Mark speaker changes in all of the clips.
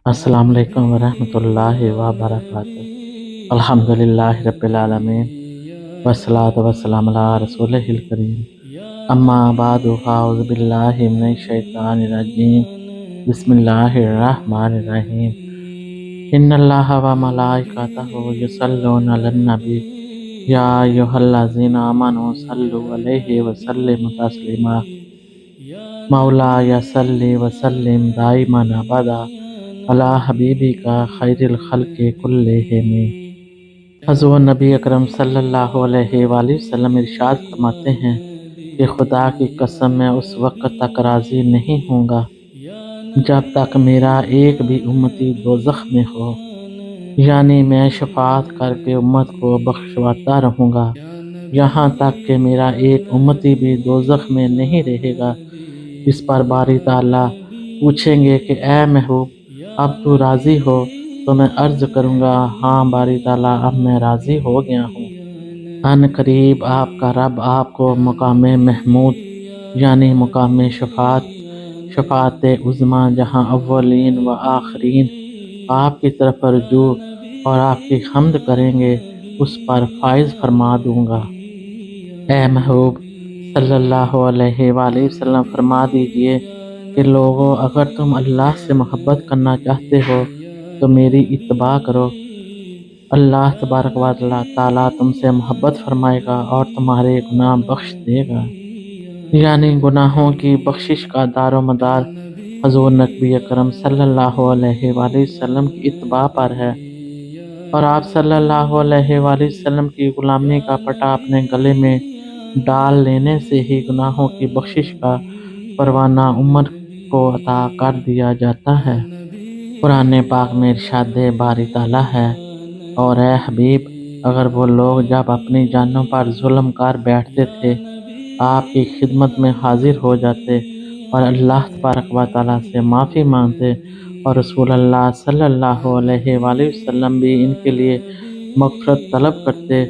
Speaker 1: अस्सलाम वालेकुम वरहमतुल्लाहि वबरकातुहू। अल्हम्दुलिल्लाहि रब्बिल आलमीन वस्सलातु वस्सलामु अला रसूलिहिल करीम। अम्मा बादु फ़अऊज़ु बिल्लाहि मिनश शैतानिर रजीम। बिस्मिल्लाहिर रहमानिर रहीम। इन्नल्लाहा व मलाइकतहु युसल्लूना अलन नबी या अय्युहल्लज़ीना आमनू सल्लु अलैहि व सल्लिमु तस्लीमा। मौलाया सल्लि व सल्लिम दाइमन अबदा अला हबीबिका खैरिल खल्क़ि कुल्लिहिम। हज़रत नबी अकरम सल्लल्लाहु अलैहि वसल्लम इरशाद फरमाते हैं कि खुदा की कसम मैं उस वक्त तक राज़ी नहीं होऊंगा जब तक मेरा एक भी उम्मती दोज़ख में हो, यानी मैं शफाअत करके उम्मत को बख्शवाता रहूँगा यहाँ तक कि मेरा एक उम्मती भी दोज़ख में नहीं रहेगा। इस पर बारी ताला पूछेंगे कि ए महबूब, अब तू राज़ी हो? तो मैं अर्ज़ करूँगा, हाँ बारी ताला, अब मैं राज़ी हो गया हूँ। अन करीब आपका रब आपको मकाम महमूद यानी मकाम शफाअत उज़्मा, जहाँ अव्वलीन व आखरीन आपकी तरफ रजू और आपकी हम्द करेंगे, उस पर फाइज फरमा दूँगा। ए महबूब सल्लल्लाहु अलैहि वसल्लम, फरमा दीजिए कि लोगों, अगर तुम अल्लाह से मोहब्बत करना चाहते हो तो मेरी इत्तबा करो। अल्लाह तबारक व तआला तुमसे मोहब्बत फरमाएगा और तुम्हारे गुनाह बख्श देगा। यानी गुनाहों की बख्शिश का दारो मदार हज़ूर नबी अकरम सल्लल्लाहु अलैहि वसल्लम की इत्तबा पर है, और आप सल्लल्लाहु अलैहि वसल्लम की गुलामी का पटा अपने गले में डाल लेने से ही गुनाहों की बख्शिश का परवाना उम्मत को अता कर दिया जाता है। कुरान पाक में इरशाद बारी ताला है, और ए हबीब, अगर वो लोग जब अपनी जानों पर जुल्म कर बैठते थे आपकी खिदमत में हाजिर हो जाते और अल्लाह तबारक व तआला से माफ़ी मांगते और रसूल अल्लाह सल्लल्लाहु अलैहि वसल्लम भी इनके लिए मग़फ़िरत तलब करते,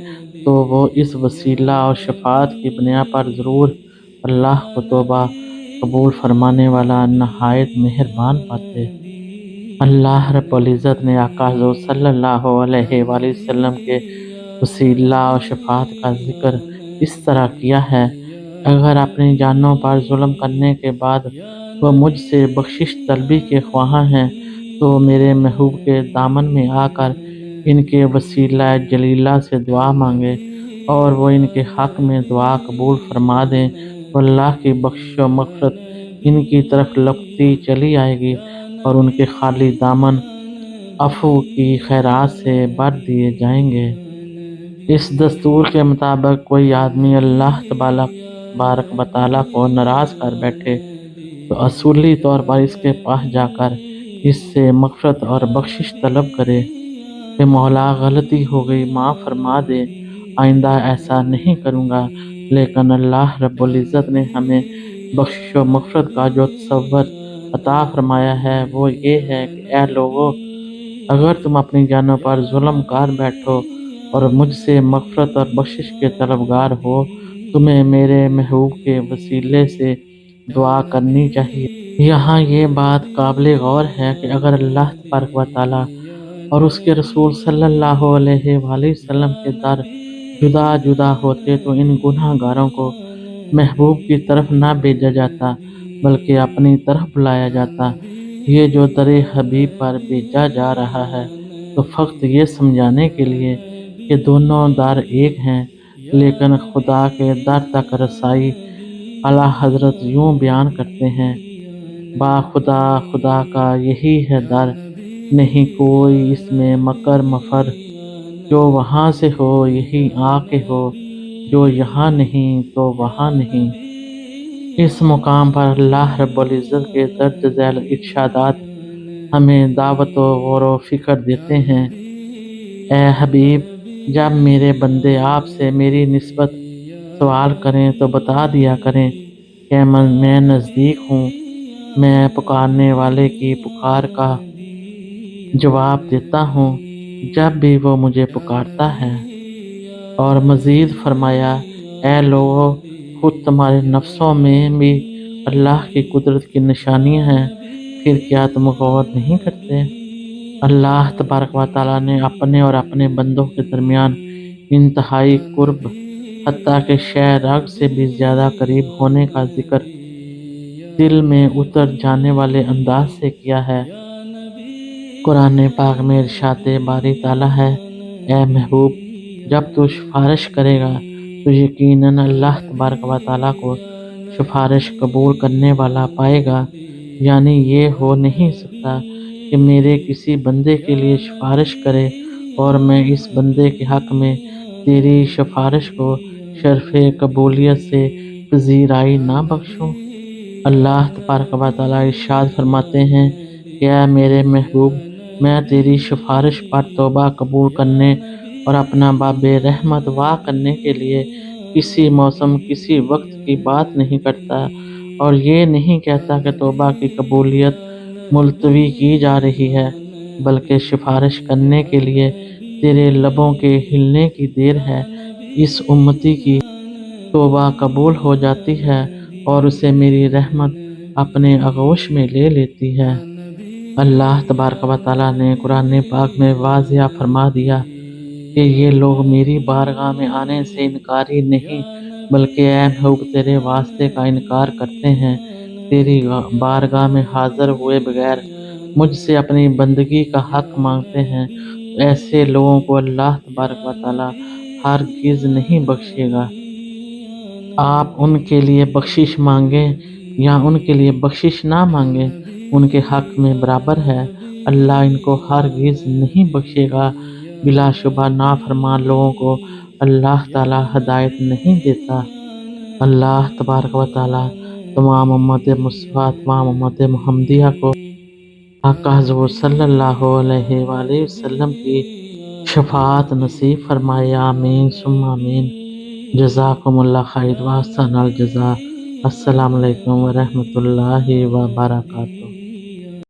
Speaker 1: तो वो इस वसीला और शफ़ाअत की बुनियाद पर ज़रूर अल्लाह को तौबा कबूल फरमाने वाला नहायत मेहरबान पाते। अल्लाह रब्बुल इज़्ज़त ने आका हुज़ूर सल्लल्लाहु अलैहि वसल्लम के वसीला और शफ़ाअत का ज़िक्र इस तरह किया है, अगर अपनी जानों पर जुल्म करने के बाद वह मुझसे बख्शिश तलबी के ख्वाह हैं, तो मेरे महबूब के दामन में आकर इनके वसीला जलीला से दुआ मांगे और वो इनके हक़ में दुआ कबूल फरमा दें, तो अल्लाह की बख्शिश व मग़फ़िरत इनकी तरफ लपकती चली आएगी और उनके खाली दामन अफ़ू की खैरात से भर दिए जाएंगे। इस दस्तूर के मुताबिक कोई आदमी अल्लाह तबारक व तआला को नाराज़ कर बैठे तो असूली तौर पर इसके पास जाकर इससे मग़फ़िरत और बख्शिश तलब करे कि मौला, गलती हो गई, माफ़ फरमा दे, आइंदा ऐसा नहीं करूँगा। लेकिन अल्लाह रब्बुल इज़्ज़त ने हमें बख्शिश व मग़फ़िरत का जो तसव्वुर अता फरमाया है वो ये है कि ए लोगों, अगर तुम अपनी जानों पर जुल्म कर बैठो और मुझसे मग़फ़िरत और बख्शिश के तलबगार हो, तुम्हें मेरे महबूब के वसीले से दुआ करनी चाहिए। यहाँ ये बात काबिल गौर है कि अगर अल्लाह तबारक व तआला और उसके रसूल सल्लल्लाहु अलैहि वसल्लम के दर जुदा जुदा होते तो इन गुनाहगारों को महबूब की तरफ ना भेजा जाता बल्कि अपनी तरफ बुलाया जाता। ये जो दरे हबीब पर भेजा जा रहा है तो फ़क़्त ये समझाने के लिए कि दोनों दर एक हैं, लेकिन खुदा के दर तक रसाई आला हज़रत यूँ बयान करते हैं, बाखुदा खुदा का यही है दर, नहीं कोई इसमें मकर मफर, जो वहाँ से हो यही आके हो, जो यहाँ नहीं तो वहाँ नहीं। इस मुकाम पर अल्लाह रब्बुल इज़्ज़त के दर्ज झैल इरशादात हमें दावत व गौर व फ़िक्र देते हैं। ए हबीब, जब मेरे बंदे आपसे मेरी निस्बत सवाल करें तो बता दिया करें कि मैं नज़दीक हूँ, मैं पुकारने वाले की पुकार का जवाब देता हूँ जब भी वो मुझे पुकारता है। और मज़ीद फरमाया, ए लोगों, खुद तुम्हारे नफ्सों में भी अल्लाह की कुदरत की निशानियाँ हैं, फिर क्या तुम गौर नहीं करते? اللہ तबारक व तआला ने अपने और अपने बंदों के दरमियान इंतहाई कुर्ब हत्ता के शह रग से भी ज़्यादा करीब होने का जिक्र दिल में उतर जाने वाले अंदाज से किया है। कुरान पाक में इरशाद बारी ताला है, ए महबूब, जब तू सिफारिश करेगा तो यकीनन अल्लाह तबारक व तआला को सिफारिश कबूल करने वाला पाएगा। यानी ये हो नहीं सकता कि मेरे किसी बंदे के लिए सिफारिश करे और मैं इस बंदे के हक़ में तेरी सिफारिश को शर्फ़ कबूलियत से पजीराई ना बख्शूँ। अल्लाह तबारक व तआला इरशाद फरमाते हैं कि ऐ मेरे महबूब, मैं तेरी सिफारिश पर तौबा कबूल करने और अपना बाबे रहमत वाह करने के लिए किसी मौसम किसी वक्त की बात नहीं करता और ये नहीं कहता कि तौबा की कबूलियत मुलतवी की जा रही है, बल्कि सिफारिश करने के लिए तेरे लबों के हिलने की देर है। इस उम्मती की तौबा कबूल हो जाती है और उसे मेरी रहमत अपने आगोश में ले लेती है। अल्लाह तबारक व तआला ने कुरान पाक में वाज़िया फरमा दिया कि ये लोग मेरी बारगाह में आने से इनकारी नहीं बल्कि ऐ महबूब तेरे वास्ते का इनकार करते हैं। तेरी बारगाह में हाजिर हुए बगैर मुझसे अपनी बंदगी का हक मांगते हैं। ऐसे लोगों को अल्लाह तबारक व तआला हरगिज़ नहीं बख्शेगा। आप उनके लिए बख्शिश मांगें या उनके लिए बख्शिश ना मांगें, उनके हक में बराबर है। अल्लाह इनको हरगिज़ नहीं बख्शेगा। बिलाशुबा नाफरमान लोगों को अल्लाह ताला हदायत नहीं देता। अल्लाह तबारक व तआला तमाम उम्मत मुस्तफ़ा तमाम उम्मत मुहम्मदिया को आका हुज़ूर सल्लल्लाहु अलैहि वसल्लम की शफाअत नसीब फरमाए। आमीन सुम्मा आमीन। जज़ाकुमुल्लाह खैर व अहसनल जज़ा। अस्सलामु अलैकुम व रहमतुल्लाहि व बरकातुहू।